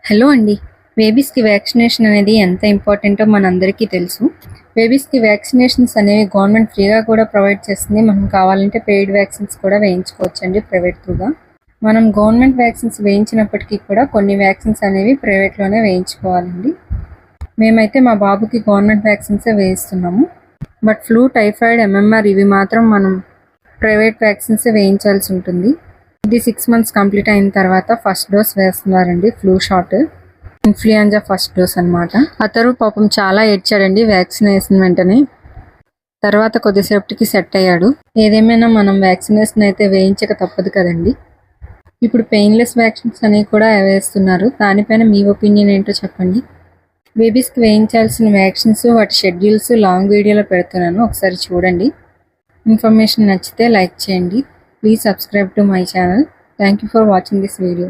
Hello అండి. బేబీస్‌కి vaccination అనేది ఎంత ఇంపార్టెంటో మనందరికీ తెలుసు. బేబీస్‌కి వ్యాక్సినేషన్స్ అనేవి గవర్నమెంట్ ఫ్రీగా కూడా ప్రొవైడ్ చేస్తుంది. మనం కావాలంటే పెయిడ్ వ్యాక్సిన్స్ కూడా వేయించుకోవచ్చండి ప్రైవేట్ త్రూగా. మనం గవర్నమెంట్ వ్యాక్సిన్స్ వేయించినప్పటికీ కూడా కొన్ని వ్యాక్సిన్స్ అనేవి ప్రైవేట్‌లోనే వేయించుకోవాలండి. మేమైతే మా బాబుకి గవర్నమెంట్ వ్యాక్సిన్సే వేయిస్తున్నాము. బట్ ఫ్లూ, టైఫాయిడ్, ఎంఎంఆర్ ఇవి మాత్రం మనం ప్రైవేట్ వ్యాక్సిన్సే వేయించాల్సి ఉంటుంది. ఇది 6 మంత్స్ కంప్లీట్ అయిన తర్వాత ఫస్ట్ డోస్ వేస్తున్నారండి. Flu shot, influenza first dose అనమాట. అతను పాపం చాలా ఏడ్చాడండి వ్యాక్సిన్ వేసిన వెంటనే. తర్వాత కొద్దిసేపటికి సెట్ అయ్యాడు. ఏదేమైనా మనం వ్యాక్సినేషన్ అయితే వేయించక తప్పదు కదండి. ఇప్పుడు పెయిన్లెస్ వ్యాక్సిన్స్ అనేవి కూడా వేస్తున్నారు. దానిపైన మీ ఒపీనియన్ ఏంటో చెప్పండి. బేబీస్కి వేయించాల్సిన వ్యాక్సిన్స్, వాటి షెడ్యూల్స్ లాంగ్ వీడియోలో పెడుతున్నాను, ఒకసారి చూడండి. ఇన్ఫర్మేషన్ నచ్చితే లైక్ చేయండి. Please subscribe to my channel. Thank you for watching this video.